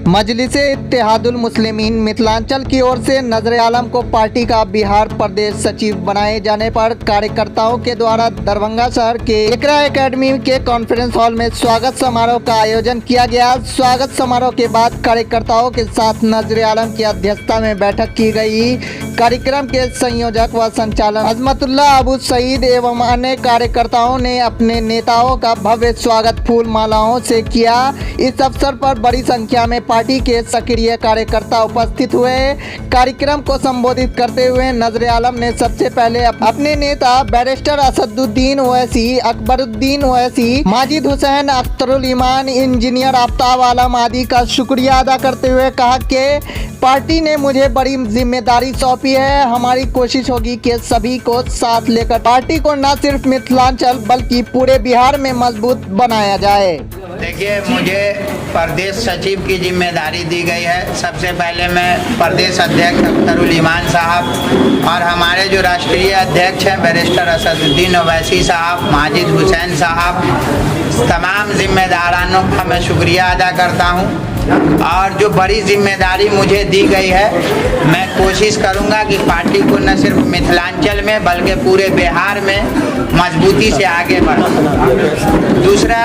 मजलिसे इत्तेहादुल मुस्लिमीन मिथिलांचल की ओर से नजर आलम को पार्टी का बिहार प्रदेश सचिव बनाए जाने पर कार्यकर्ताओं के द्वारा दरभंगा शहर के इकरा एकेडमी के कॉन्फ्रेंस हॉल में स्वागत समारोह का आयोजन किया गया। स्वागत समारोह के बाद कार्यकर्ताओं के साथ नजर आलम की अध्यक्षता में बैठक की गई। कार्यक्रम के संयोजक व संचालक अजमतुल्ला अबू सईद एवं अन्य कार्यकर्ताओं ने अपने नेताओं का भव्य स्वागत फूल मालाओं से किया। इस अवसर पर बड़ी संख्या में पार्टी के सक्रिय कार्यकर्ता उपस्थित हुए। कार्यक्रम को संबोधित करते हुए नजर आलम ने सबसे पहले अपने नेता बैरिस्टर असदुद्दीन ओवैसी, अकबरुद्दीन ओवैसी, माजिद हुसैन, अख्तरुल ईमान, इंजीनियर आफ्ताब आलम आदि का शुक्रिया अदा करते हुए कहा कि पार्टी ने मुझे बड़ी जिम्मेदारी सौंपी है। हमारी कोशिश होगी कि सभी को साथ लेकर पार्टी को न सिर्फ मिथिलांचल बल्कि पूरे बिहार में मजबूत बनाया जाए। देखिए, मुझे प्रदेश सचिव की जिम्मेदारी दी गई है। सबसे पहले मैं प्रदेश अध्यक्ष अख्तरुल ईमान साहब और हमारे जो राष्ट्रीय अध्यक्ष हैं बैरिस्टर असदुद्दीन ओवैसी साहब, माजिद हुसैन साहब, तमाम जिम्मेदारानों का मैं शुक्रिया अदा करता हूं। और जो बड़ी जिम्मेदारी मुझे दी गई है, मैं कोशिश करूंगा कि पार्टी को न सिर्फ मिथिलांचल में बल्कि पूरे बिहार में मजबूती से आगे बढ़ाऊं। दूसरा,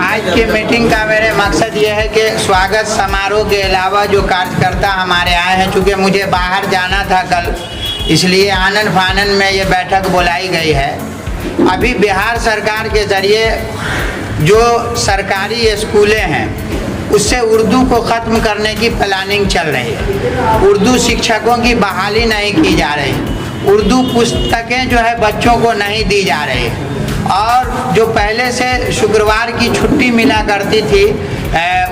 आज की मीटिंग का मेरे मकसद ये है कि स्वागत समारोह के अलावा जो कार्यकर्ता हमारे आए हैं, चूँकि मुझे बाहर जाना था कल, इसलिए आनन फानन में ये बैठक बुलाई गई है। अभी बिहार सरकार के ज़रिए जो सरकारी स्कूलें हैं उससे उर्दू को ख़त्म करने की प्लानिंग चल रही है। उर्दू शिक्षकों की बहाली नहीं की जा रही, उर्दू पुस्तकें जो है बच्चों को नहीं दी जा रही, और जो पहले से शुक्रवार की छुट्टी मिला करती थी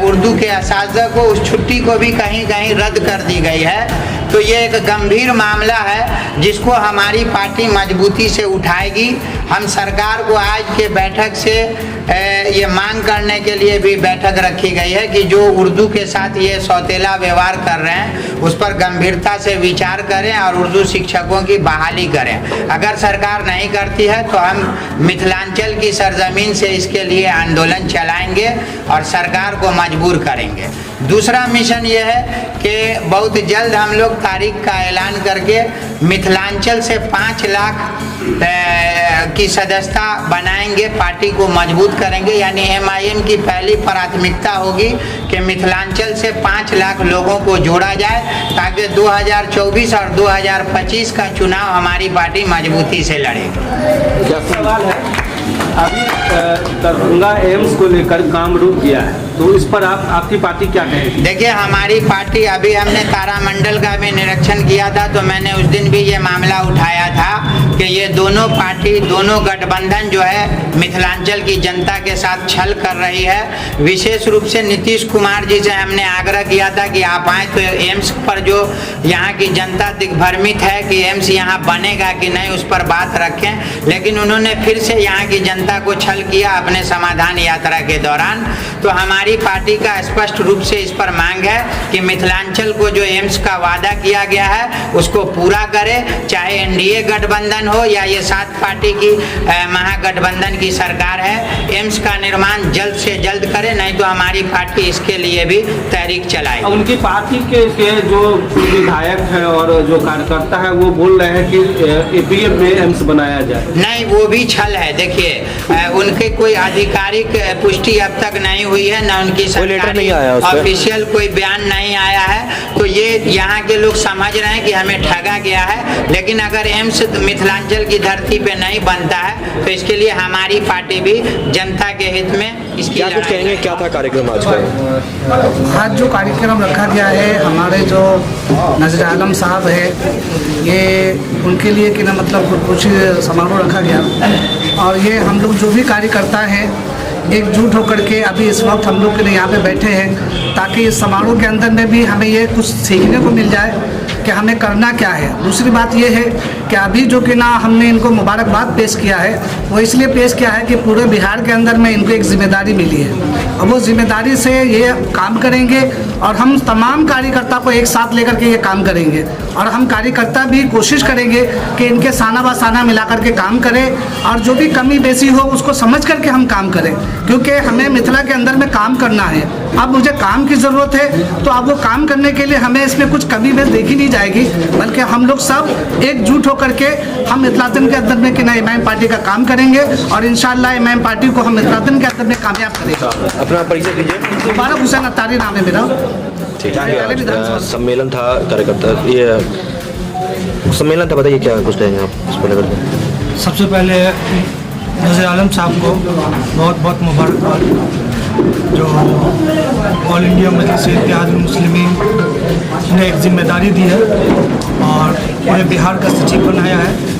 उर्दू के असातिज़ा को, उस छुट्टी को भी कहीं कहीं रद्द कर दी गई है। तो ये एक गंभीर मामला है जिसको हमारी पार्टी मजबूती से उठाएगी। हम सरकार को आज के बैठक से ये मांग करने के लिए भी बैठक रखी गई है कि जो उर्दू के साथ ये सौतेला व्यवहार कर रहे हैं उस पर गंभीरता से विचार करें और उर्दू शिक्षकों की बहाली करें। अगर सरकार नहीं करती है तो हम मिथिलांचल की सरजमीन से इसके लिए आंदोलन चलाएंगे और सरकार को मजबूर करेंगे। दूसरा मिशन ये है कि बहुत जल्द हम लोग तारीख का ऐलान करके मिथिलांचल से 5 लाख की सदस्यता बनाएंगे, पार्टी को मजबूत करेंगे। यानी MIM की पहली प्राथमिकता होगी कि मिथिलांचल से 5 लाख लोगों को जोड़ा जाए ताकि 2024 और 2025 का चुनाव हमारी पार्टी मजबूती से लड़े। क्या सवाल है? अभी दरभंगा एम्स को लेकर काम रुक गया है, तो इस पर आपकी पार्टी क्या कहेगी? देखिए, हमारी पार्टी, अभी हमने तारामंडल का भी निरीक्षण किया था तो मैंने उस दिन भी ये मामला उठाया था कि ये दोनों पार्टी, दोनों गठबंधन जो है मिथिलांचल की जनता के साथ छल कर रही है। विशेष रूप से नीतीश कुमार जी से हमने आग्रह किया था कि आप आए तो एम्स पर जो यहाँ की जनता दिग्भ्रमित है कि एम्स यहाँ बनेगा कि नहीं उस पर बात रखें, लेकिन उन्होंने फिर से यहाँ की जनता को छल किया अपने समाधान यात्रा के दौरान। तो हमारी पार्टी का स्पष्ट रूप से इस पर मांग है कि मिथिलांचल को जो एम्स का वादा किया गया है उसको पूरा करे, चाहे NDA गठबंधन हो या ये 7 पार्टी की महागठबंधन की सरकार है। एम्स का निर्माण जल्द से जल्द करे, नहीं तो हमारी पार्टी इसके लिए भी तहरीक चलाए। उनकी पार्टी के जो विधायक है और जो कार्यकर्ता है वो बोल रहे हैं कि APM में एम्स बनाया जाए। नहीं, वो भी छल है। देखिए, उनके कोई आधिकारिक पुष्टि अब तक नहीं हुई है, न उनकी सरकारी ऑफिशियल कोई बयान नहीं आया है। तो ये यहाँ के लोग समझ रहे हैं कि हमें ठगा गया है, लेकिन अगर एम्स मिथिलांचल की धरती पे नहीं बनता है तो इसके लिए हमारी पार्टी भी जनता के हित में इसकी क्या कुछ कहेंगे? क्या था कार्यक्रम आज का? आज जो कार्यक्रम रखा गया है, हमारे जो नजर आलम साहब है, ये उनके लिए कि ना मतलब कुछ समारोह रखा गया। और ये हम लोग जो भी कार्यकर्ता हैं एकजुट होकर के अभी इस वक्त हम लोग यहाँ पे बैठे हैं ताकि इस समारोह के अंदर में भी हमें ये कुछ सीखने को मिल जाए कि हमें करना क्या है। दूसरी बात ये है कि अभी जो कि ना हमने इनको मुबारकबाद पेश किया है वो इसलिए पेश किया है कि पूरे बिहार के अंदर में इनको एक जिम्मेदारी मिली है और वो जिम्मेदारी से ये काम करेंगे और हम तमाम कार्यकर्ता को एक साथ लेकर के ये काम करेंगे। और हम कार्यकर्ता भी कोशिश करेंगे कि इनके साना ब साना मिला करके काम करें और जो भी कमी बेसी हो उसको समझ करके हम काम करें, क्योंकि हमें मिथिला के अंदर में काम करना है। अब मुझे काम की ज़रूरत है तो अब वो काम करने के लिए हमें इसमें कुछ कमी बेस देखी नहीं जाएगी, बल्कि हम लोग सब एकजुट होकर के हम मिथिलांचल के अंदर में कि ना इमाम पार्टी का काम करेंगे और इंशाअल्लाह इमाम पार्टी को हम मिथिलांचल के अंदर में कामयाब करेंगे। अपना परिचय दीजिए। फारूक हुसैन अत्तारी नाम है मेरा। ठीक है, सम्मेलन था कार्यकर्ता, ये सम्मेलन था, बताइए क्या कुछ कहेंगे आप इस पर लेकर के? सबसे पहले नज़र आलम साहब को बहुत बहुत मुबारकबाद, जो ऑल इंडिया मजलिस इत्तेहादुल मुस्लिमीन ने एक जिम्मेदारी दी है और पूरे बिहार का सचिव बनाया है।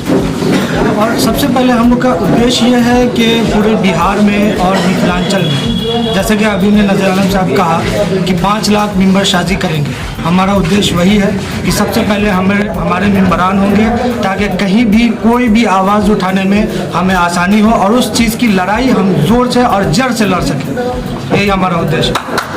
और सबसे पहले हम लोग का उद्देश्य ये है कि पूरे बिहार में और मिथिलांचल में, जैसे कि अभी ने नज़र आलम साहब कहा कि 5 लाख मेंबर शादी करेंगे, हमारा उद्देश्य वही है कि सबसे पहले हमारे मेंबरान होंगे ताकि कहीं भी कोई भी आवाज़ उठाने में हमें आसानी हो और उस चीज़ की लड़ाई हम ज़ोर से और जड़ से लड़ सकें। यही हमारा उद्देश्य है।